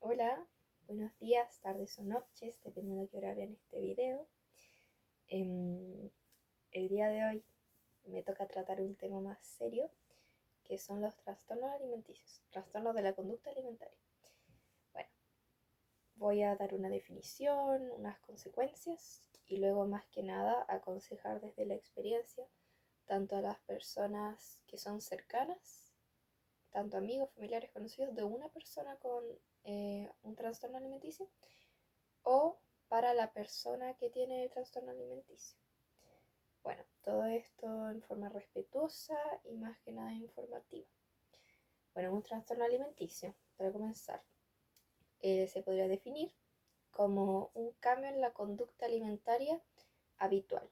Hola, buenos días, tardes o noches, dependiendo de qué hora vean este video. Em, el día de hoy me toca tratar un tema más serio, que son los trastornos alimenticios, trastornos de la conducta alimentaria. Bueno, voy a dar una definición, unas consecuencias y luego más que nada aconsejar desde la experiencia tanto a las personas que son cercanas, tanto amigos, familiares, conocidos de una persona con un trastorno alimenticio, o para la persona que tiene el trastorno alimenticio. Bueno, todo esto en forma respetuosa y más que nada informativa. Bueno, un trastorno alimenticio, para comenzar, se podría definir como un cambio en la conducta alimentaria habitual.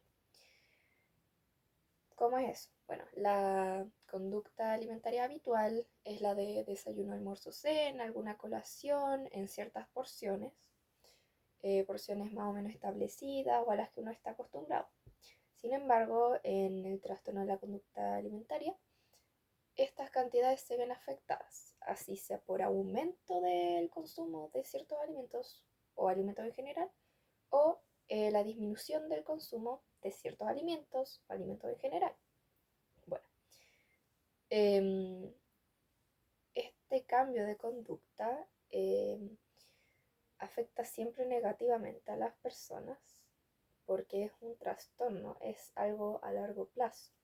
¿Cómo es eso? Bueno, la conducta alimentaria habitual es la de desayuno, almuerzo, cena, alguna colación en ciertas porciones, porciones más o menos establecidas o a las que uno está acostumbrado. Sin embargo, en el trastorno de la conducta alimentaria, estas cantidades se ven afectadas, así sea por aumento del consumo de ciertos alimentos o alimentos en general, o la disminución del consumo de ciertos alimentos o alimentos en general. Bueno, este cambio de conducta afecta siempre negativamente a las personas porque es un trastorno, es algo a largo plazo,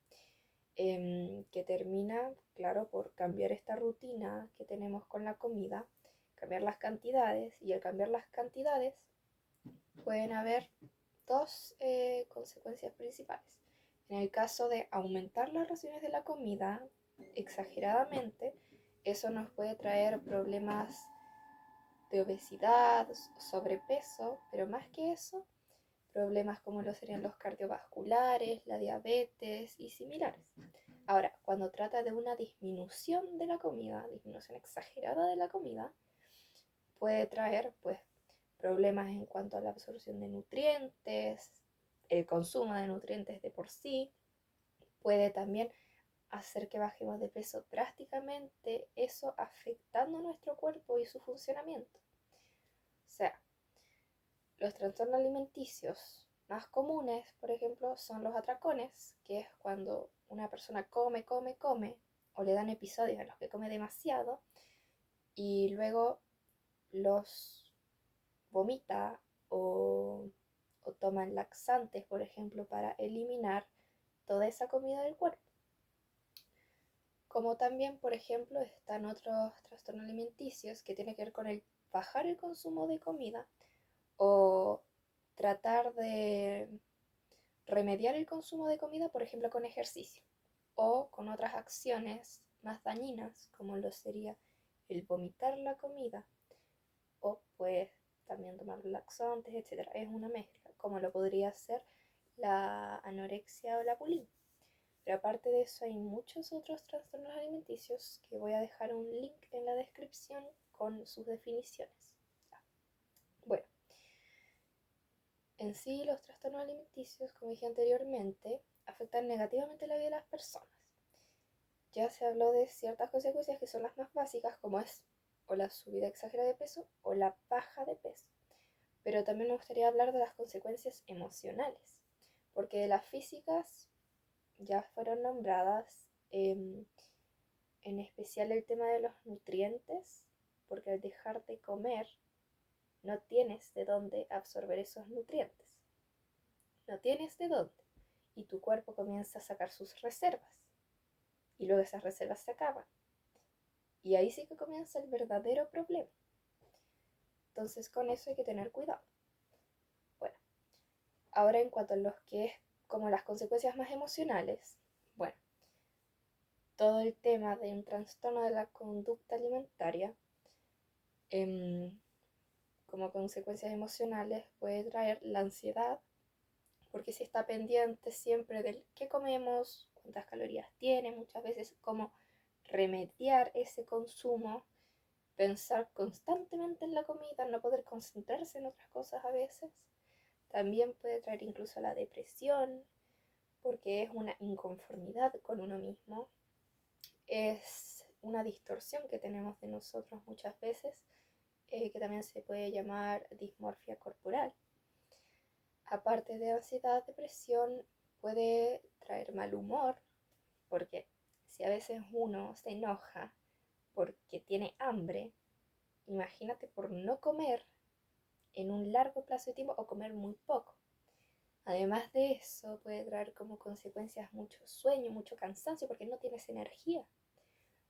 que termina, claro, por cambiar esta rutina que tenemos con la comida, cambiar las cantidades, y al cambiar las cantidades pueden haber dos consecuencias principales. En el caso de aumentar las raciones de la comida exageradamente, eso nos puede traer problemas de obesidad, sobrepeso, pero más que eso, problemas como lo serían los cardiovasculares, la diabetes y similares. Ahora, cuando trata de una disminución de la comida, disminución exagerada de la comida, puede traer pues problemas en cuanto a la absorción de nutrientes, el consumo de nutrientes de por sí, puede también hacer que bajemos de peso drásticamente, eso afectando nuestro cuerpo y su funcionamiento. O sea, los trastornos alimenticios más comunes, por ejemplo, son los atracones, que es cuando una persona come, come, come, o le dan episodios en los que come demasiado y luego los vomita o toman laxantes, por ejemplo, para eliminar toda esa comida del cuerpo. Como también, por ejemplo, están otros trastornos alimenticios que tienen que ver con el bajar el consumo de comida o tratar de remediar el consumo de comida, por ejemplo, con ejercicio o con otras acciones más dañinas, como lo sería el vomitar la comida o pues también tomar laxantes, etc. Es una mezcla, como lo podría ser la anorexia o la bulimia. Pero aparte de eso hay muchos otros trastornos alimenticios que voy a dejar un link en la descripción con sus definiciones. Bueno, en sí los trastornos alimenticios, como dije anteriormente, afectan negativamente la vida de las personas. Ya se habló de ciertas consecuencias que son las más básicas, como es o la subida exagerada de peso o la baja de peso. Pero también me gustaría hablar de las consecuencias emocionales, porque de las físicas ya fueron nombradas, en especial el tema de los nutrientes, porque al dejar de comer no tienes de dónde absorber esos nutrientes, no tienes de dónde, y tu cuerpo comienza a sacar sus reservas, y luego esas reservas se acaban, y ahí sí que comienza el verdadero problema. Entonces con eso hay que tener cuidado. Bueno, ahora en cuanto a los que es como las consecuencias más emocionales, bueno, todo el tema de un trastorno de la conducta alimentaria, como consecuencias emocionales puede traer la ansiedad, porque si está pendiente siempre del qué comemos, cuántas calorías tiene, muchas veces cómo remediar ese consumo, pensar constantemente en la comida, no poder concentrarse en otras cosas a veces. También puede traer incluso la depresión, porque es una inconformidad con uno mismo, es una distorsión que tenemos de nosotros muchas veces, que también se puede llamar dismorfia corporal. Aparte de ansiedad, depresión puede traer mal humor, porque si a veces uno se enoja porque tiene hambre, imagínate por no comer en un largo plazo de tiempo o comer muy poco. Además de eso, puede traer como consecuencias mucho sueño, mucho cansancio, porque no tienes energía.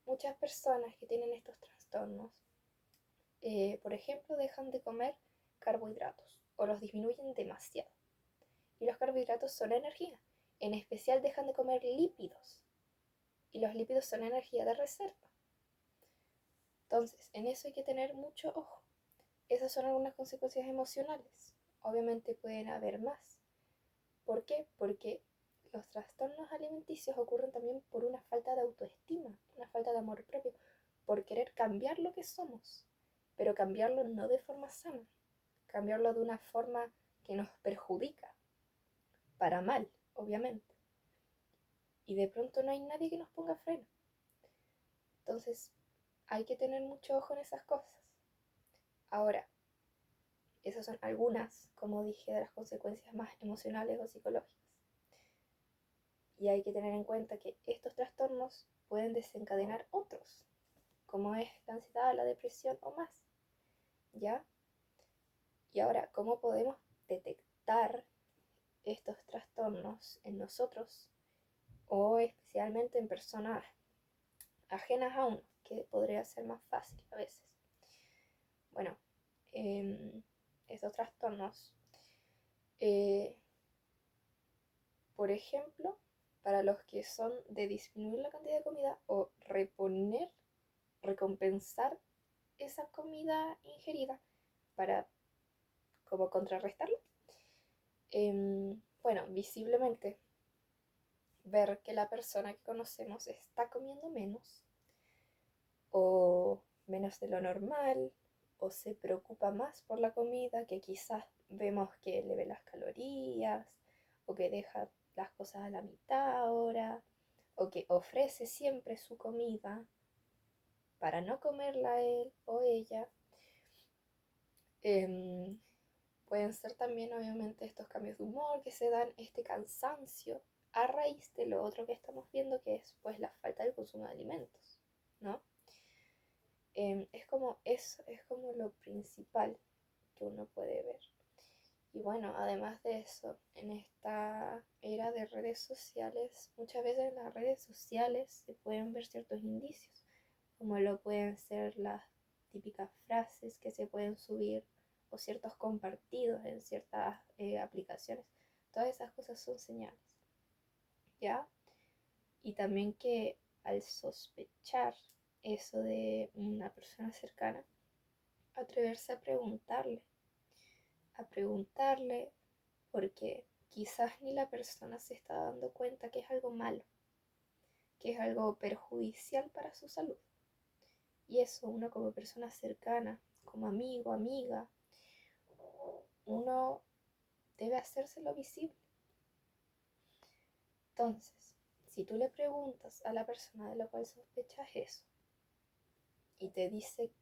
Muchas personas que tienen estos trastornos, por ejemplo, dejan de comer carbohidratos o los disminuyen demasiado. Y los carbohidratos son energía. En especial dejan de comer lípidos. Y los lípidos son energía de reserva. Entonces, en eso hay que tener mucho ojo. Esas son algunas consecuencias emocionales. Obviamente pueden haber más. ¿Por qué? Porque los trastornos alimenticios ocurren también por una falta de autoestima, una falta de amor propio, por querer cambiar lo que somos, pero cambiarlo no de forma sana, cambiarlo de una forma que nos perjudica, para mal, obviamente. Y de pronto no hay nadie que nos ponga freno. Entonces, hay que tener mucho ojo en esas cosas. Ahora, esas son algunas, como dije, de las consecuencias más emocionales o psicológicas. Y hay que tener en cuenta que estos trastornos pueden desencadenar otros, como es la ansiedad, la depresión o más. ¿Ya? Y ahora, ¿cómo podemos detectar estos trastornos en nosotros o especialmente en personas ajenas a uno, que podría ser más fácil a veces? Bueno, estos trastornos, eh, por ejemplo, para los que son de disminuir la cantidad de comida o recompensar esa comida ingerida para como contrarrestarlo. Bueno, visiblemente ver que la persona que conocemos está comiendo menos o menos de lo normal o se preocupa más por la comida, que quizás vemos que le ve las calorías o que deja las cosas a la mitad ahora o que ofrece siempre su comida para no comerla él o ella. Pueden ser también obviamente estos cambios de humor que se dan, este cansancio a raíz de lo otro que estamos viendo, que es pues la falta de consumo de alimentos, ¿no? Es como lo principal que uno puede ver. Y bueno, además de eso, en esta era de redes sociales, muchas veces en las redes sociales se pueden ver ciertos indicios, como lo pueden ser las típicas frases que se pueden subir o ciertos compartidos en ciertas aplicaciones. Todas esas cosas son señales, ¿ya? Y también que al sospechar eso de una persona cercana, atreverse a preguntarle porque quizás ni la persona se está dando cuenta que es algo malo, que es algo perjudicial para su salud. Y eso uno como persona cercana, como amigo, amiga, uno debe hacérselo visible. Entonces, si tú le preguntas a la persona de la cual sospechas eso y te dice,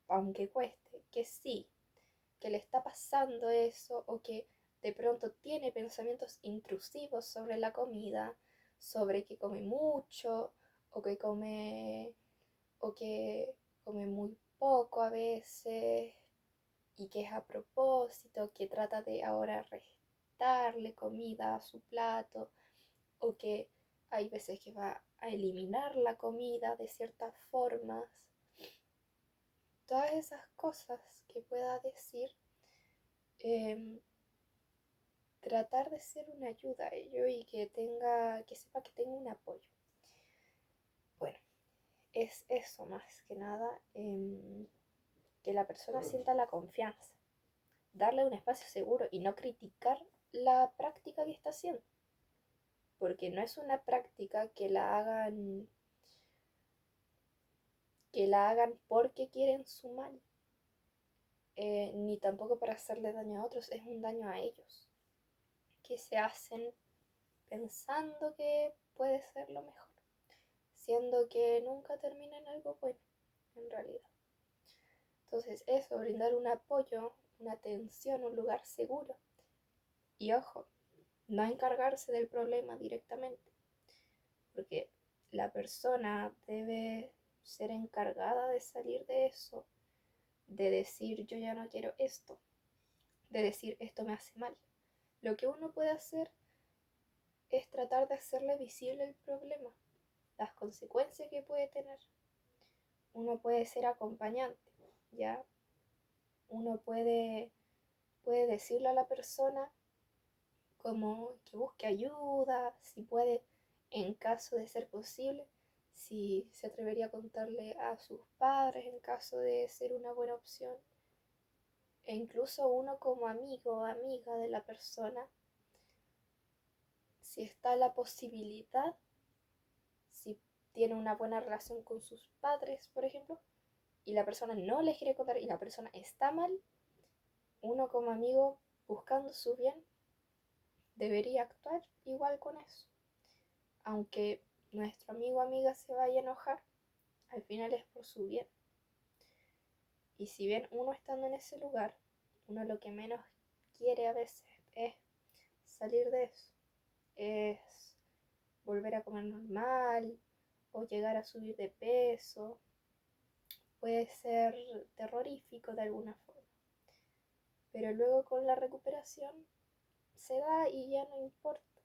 aunque cueste, que sí, que le está pasando eso o que de pronto tiene pensamientos intrusivos sobre la comida, sobre que come mucho o que come muy poco a veces y que es a propósito, que trata de ahora restarle comida a su plato o que hay veces que va a eliminar la comida de ciertas formas. Todas esas cosas que pueda decir, tratar de ser una ayuda a ello y que sepa que tenga un apoyo. Bueno, es eso más que nada, que la persona sienta la confianza, darle un espacio seguro y no criticar la práctica que está haciendo, porque no es una práctica que la hagan porque quieren su mal, ni tampoco para hacerle daño a otros, es un daño a ellos, que se hacen pensando que puede ser lo mejor, siendo que nunca termina en algo bueno, en realidad. Entonces eso, brindar un apoyo, una atención, un lugar seguro. Y ojo, no encargarse del problema directamente, porque la persona debe ser encargada de salir de eso, de decir yo ya no quiero esto, de decir esto me hace mal. Lo que uno puede hacer es tratar de hacerle visible el problema, las consecuencias que puede tener. Uno puede ser acompañante, ¿ya? Uno puede decirle a la persona como que busque ayuda, si puede, en caso de ser posible, si se atrevería a contarle a sus padres en caso de ser una buena opción. E incluso uno como amigo o amiga de la persona, si está la posibilidad, si tiene una buena relación con sus padres, por ejemplo, y la persona no les quiere contar y la persona está mal, uno como amigo buscando su bien debería actuar igual con eso. Aunque nuestro amigo o amiga se vaya a enojar, al final es por su bien. Y si bien uno estando en ese lugar, uno lo que menos quiere a veces es salir de eso, es volver a comer normal o llegar a subir de peso. Puede ser terrorífico de alguna forma, pero luego con la recuperación se da y ya no importa.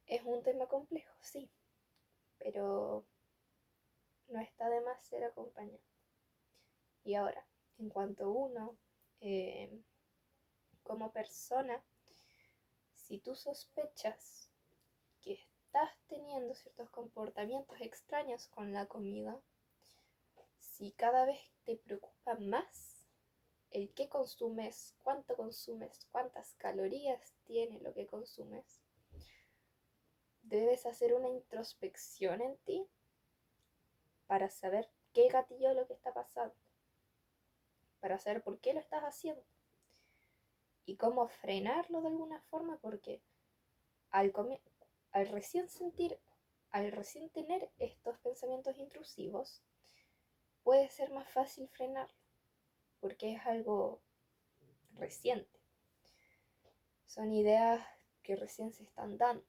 Es un tema complejo, sí, pero no está de más ser acompañado. Y ahora, en cuanto uno, como persona, si tú sospechas que estás teniendo ciertos comportamientos extraños con la comida, si cada vez te preocupa más el qué consumes, cuántas calorías tiene lo que consumes, debes hacer una introspección en ti para saber qué gatillo es lo que está pasando, para saber por qué lo estás haciendo y cómo frenarlo de alguna forma, porque al, al recién sentir, al recién tener estos pensamientos intrusivos, puede ser más fácil frenarlo, porque es algo reciente. Son ideas que recién se están dando.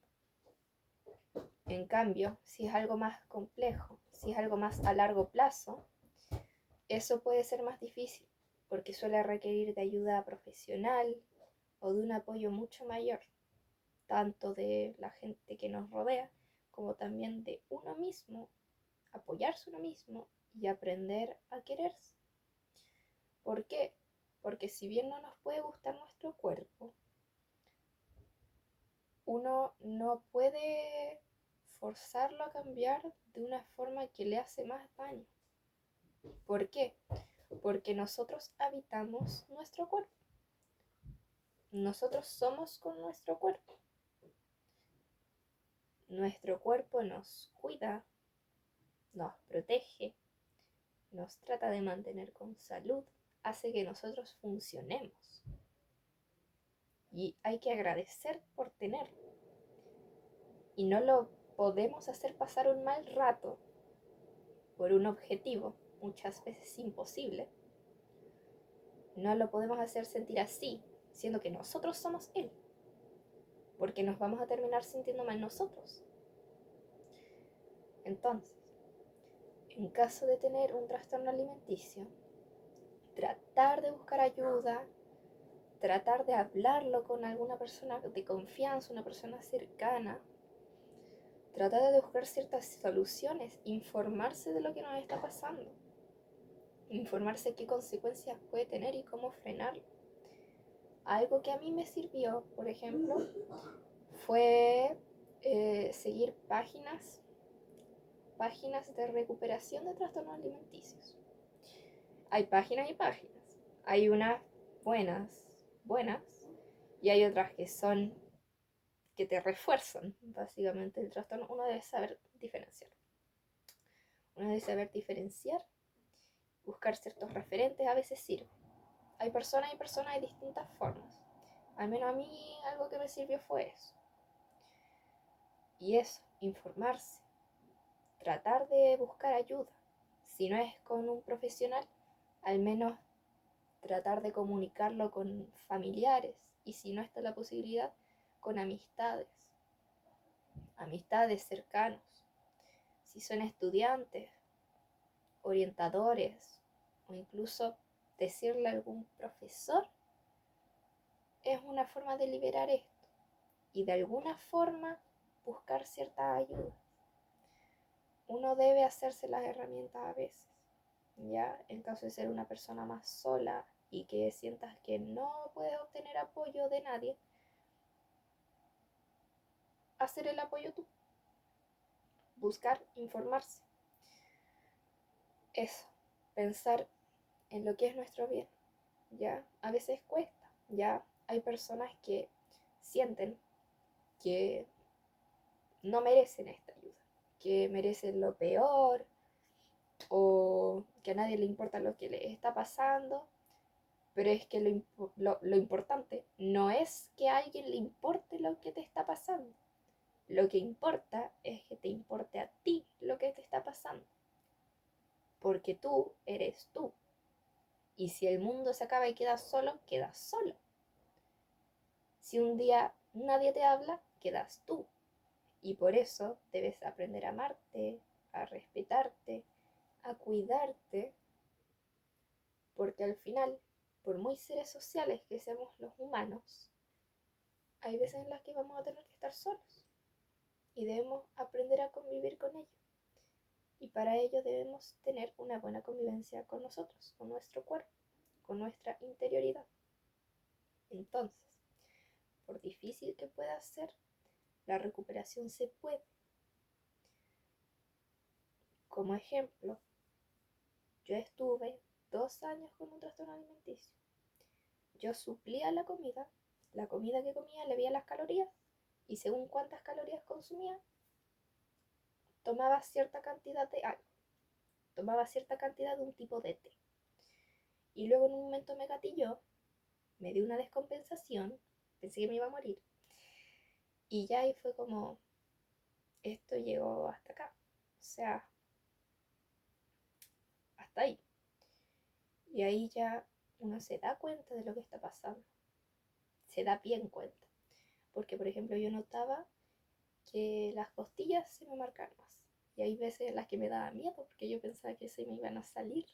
En cambio, si es algo más complejo, si es algo más a largo plazo, eso puede ser más difícil, porque suele requerir de ayuda profesional o de un apoyo mucho mayor, tanto de la gente que nos rodea, como también de uno mismo, apoyarse uno mismo y aprender a quererse. ¿Por qué? Porque si bien no nos puede gustar nuestro cuerpo, uno no puede forzarlo a cambiar de una forma que le hace más daño. ¿Por qué? Porque nosotros habitamos nuestro cuerpo. Nosotros somos con nuestro cuerpo. Nuestro cuerpo nos cuida, nos protege, nos trata de mantener con salud, hace que nosotros funcionemos. Y hay que agradecer por tenerlo. Y no lo podemos hacer pasar un mal rato por un objetivo, muchas veces imposible. No lo podemos hacer sentir así, siendo que nosotros somos él, porque nos vamos a terminar sintiendo mal nosotros. Entonces, en caso de tener un trastorno alimenticio, tratar de buscar ayuda, tratar de hablarlo con alguna persona de confianza, una persona cercana, tratar de buscar ciertas soluciones, informarse de lo que nos está pasando, informarse qué consecuencias puede tener y cómo frenarlo. Algo que a mí me sirvió, por ejemplo, fue seguir páginas de recuperación de trastornos alimenticios. Hay páginas y páginas. Hay unas buenas, y hay otras que te refuerzan básicamente el trastorno. Uno debe saber diferenciar. Buscar ciertos referentes a veces sirve. Hay personas de distintas formas. Al menos a mí algo que me sirvió fue eso. Y eso, informarse, tratar de buscar ayuda. Si no es con un profesional, al menos tratar de comunicarlo con familiares y si no está la posibilidad, con amistades cercanos. Si son estudiantes, orientadores o incluso decirle a algún profesor, es una forma de liberar esto y de alguna forma buscar cierta ayuda. Uno debe hacerse las herramientas a veces, ya en caso de ser una persona más sola y que sientas que no puedes obtener apoyo de nadie, hacer el apoyo tú, buscar informarse. Eso, pensar en lo que es nuestro bien, ya a veces cuesta, ya hay personas que sienten que no merecen esta ayuda, que merecen lo peor o que a nadie le importa lo que les está pasando, pero es que lo importante no es que a alguien le importe lo que te está pasando, lo que importa es que te importe a ti lo que te está pasando, porque tú eres tú, y si el mundo se acaba y quedas solo, quedas solo. Si un día nadie te habla, quedas tú. Y por eso debes aprender a amarte, a respetarte, a cuidarte, porque al final, por muy seres sociales que seamos los humanos, hay veces en las que vamos a tener que estar solos y debemos aprender a convivir con ello. Y para ello debemos tener una buena convivencia con nosotros, con nuestro cuerpo, con nuestra interioridad. Entonces, por difícil que pueda ser, la recuperación se puede. Como ejemplo, yo estuve 2 años con un trastorno alimenticio. Yo suplía la comida que comía le veía las calorías y según cuántas calorías consumía, tomaba cierta cantidad de algo, tomaba cierta cantidad de un tipo de té. Y luego en un momento me gatilló, me dio una descompensación, pensé que me iba a morir. Y ya ahí fue como, esto llegó hasta acá, o sea, hasta ahí. Y ahí ya uno se da cuenta de lo que está pasando, se da bien cuenta. Porque, por ejemplo, yo notaba que las costillas se me marcaban más. Y hay veces en las que me daba miedo porque yo pensaba que se me iban a salir,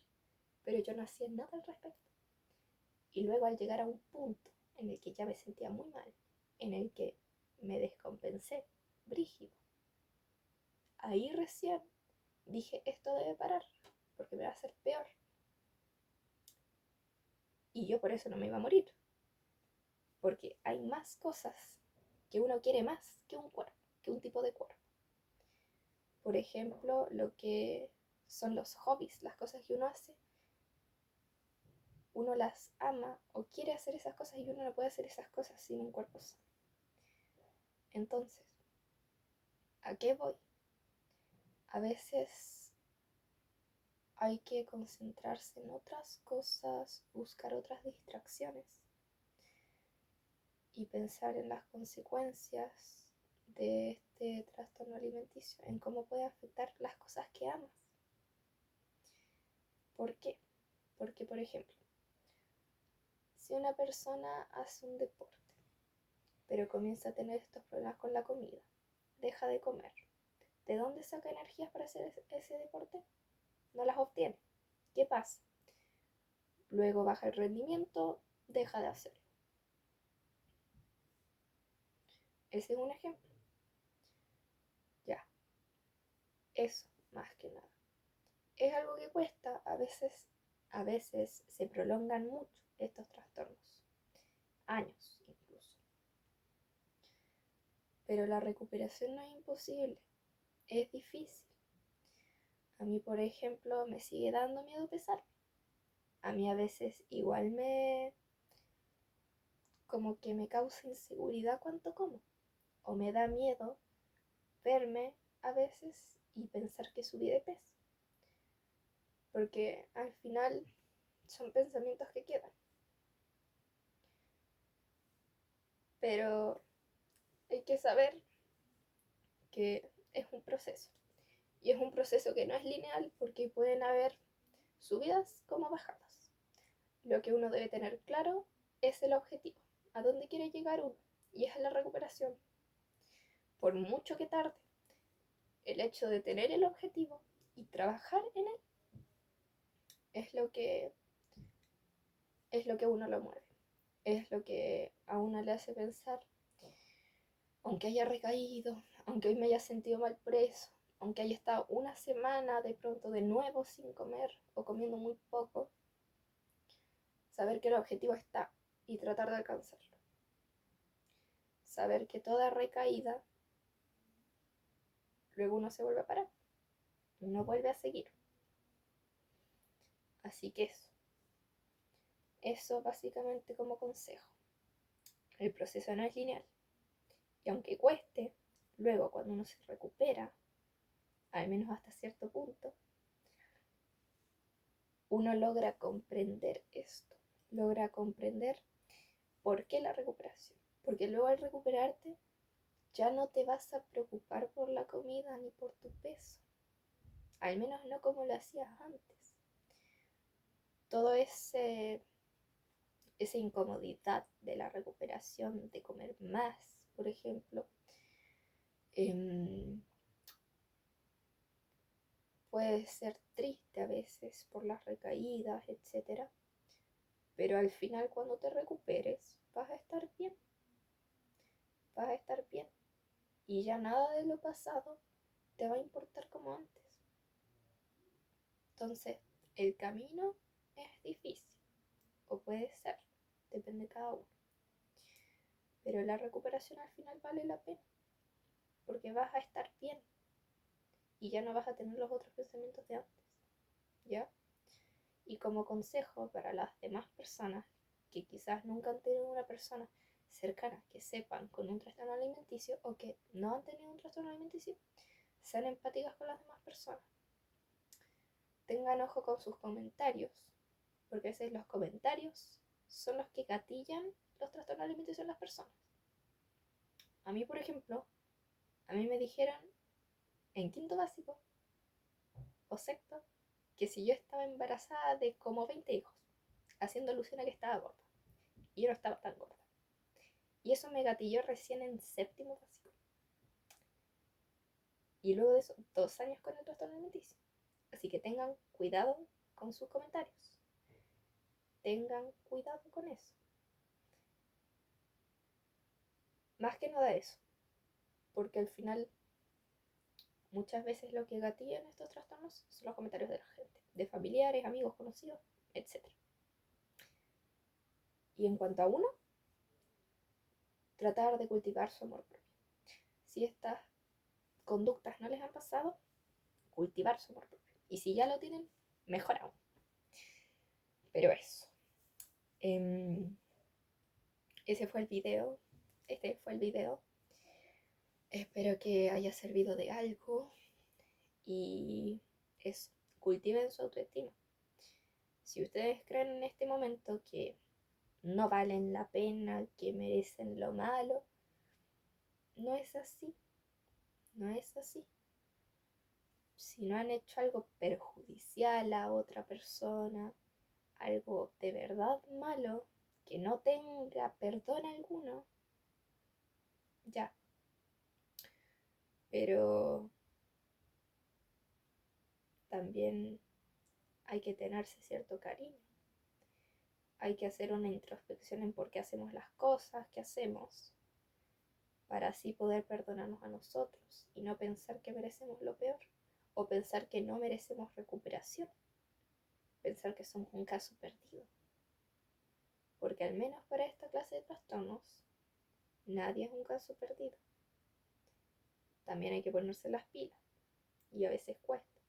pero yo no hacía nada al respecto. Y luego al llegar a un punto en el que ya me sentía muy mal, en el que me descompensé, brígido, ahí recién dije, esto debe parar, porque me va a hacer peor. Y yo por eso no me iba a morir, porque hay más cosas que uno quiere más que un cuerpo, que un tipo de cuerpo. Por ejemplo, lo que son los hobbies, las cosas que uno hace, uno las ama o quiere hacer esas cosas y uno no puede hacer esas cosas sin un cuerpo sano. Entonces, ¿a qué voy? A veces hay que concentrarse en otras cosas, buscar otras distracciones y pensar en las consecuencias de este trastorno alimenticio, en cómo puede afectar las cosas que amas. ¿Por qué? Porque, por ejemplo, si una persona hace un deporte, pero comienza a tener estos problemas con la comida, deja de comer, ¿de dónde saca energías para hacer ese deporte? No las obtiene. ¿Qué pasa? Luego baja el rendimiento, deja de hacerlo. Ese es un ejemplo. Ya, eso, más que nada. Es algo que cuesta, a veces se prolongan mucho estos trastornos, años incluso. Pero la recuperación no es imposible, es difícil. A mí, por ejemplo, me sigue dando miedo pesar. A mí a veces igual como que me causa inseguridad cuánto como. O me da miedo verme a veces y pensar que subí de peso. Porque al final son pensamientos que quedan. Pero hay que saber que es un proceso. Y es un proceso que no es lineal porque pueden haber subidas como bajadas. lo que uno debe tener claro es el objetivo, a dónde quiere llegar uno, y es la recuperación. Por mucho que tarde, el hecho de tener el objetivo y trabajar en él es lo que uno lo mueve, es lo que a uno le hace pensar, aunque haya recaído, aunque hoy me haya sentido mal por eso, aunque haya estado una semana de pronto de nuevo sin comer o comiendo muy poco, saber que el objetivo está y tratar de alcanzarlo. Saber que toda recaída, luego uno se vuelve a parar, uno vuelve a seguir. Así que eso básicamente como consejo. El proceso no es lineal. Y aunque cueste, luego cuando uno se recupera, al menos hasta cierto punto, uno logra comprender esto, logra comprender por qué la recuperación. Porque luego al recuperarte ya no te vas a preocupar por la comida ni por tu peso. Al menos no como lo hacías antes. Todo esa incomodidad de la recuperación, de comer más, por ejemplo, puede ser triste a veces por las recaídas, etcétera, pero al final cuando te recuperes vas a estar bien, vas a estar bien y ya nada de lo pasado te va a importar como antes. Entonces, el camino es difícil, o puede ser, depende de cada uno, pero la recuperación al final vale la pena, porque vas a estar bien y ya no vas a tener los otros pensamientos de antes, ¿ya? Y como consejo para las demás personas que quizás nunca han tenido una persona cercana que sepan con un trastorno alimenticio o que no han tenido un trastorno alimenticio, sean empáticas con las demás personas. Tengan ojo con sus comentarios, porque a veces los comentarios son los que gatillan los trastornos alimenticios en las personas. A mí, por ejemplo, a mí me dijeron en quinto básico o sexto que si yo estaba embarazada de como 20 hijos, haciendo alusión a que estaba gorda. Y yo no estaba tan gorda. Y eso me gatilló recién en séptimo básico. Y luego de eso, 2 años con el trastorno alimenticio. Así que tengan cuidado con sus comentarios. Tengan cuidado con eso. Más que nada eso. Porque al final, muchas veces lo que gatilla en estos trastornos son los comentarios de la gente. De familiares, amigos, conocidos, etc. Y en cuanto a uno, tratar de cultivar su amor propio. Si estas conductas no les han pasado, cultivar su amor propio. Y si ya lo tienen, mejor aún. Pero eso. Ese fue el video. Este fue el video. Espero que haya servido de algo. Y eso. Cultiven su autoestima. Si ustedes creen en este momento que no valen la pena, que merecen lo malo, no es así. No es así. Si no han hecho algo perjudicial a otra persona, algo de verdad malo, que no tenga perdón alguno, ya. Pero también hay que tenerse cierto cariño. Hay que hacer una introspección en por qué hacemos las cosas que hacemos, para así poder perdonarnos a nosotros y no pensar que merecemos lo peor, o pensar que no merecemos recuperación, pensar que somos un caso perdido. Porque al menos para esta clase de trastornos, nadie es un caso perdido. También hay que ponerse las pilas, y a veces cuesta,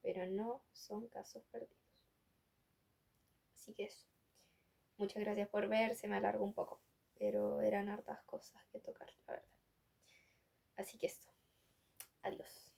pero no son casos perdidos. Así que eso. Muchas gracias por ver, se me alargó un poco, pero eran hartas cosas que tocar, la verdad. Así que eso. Adiós.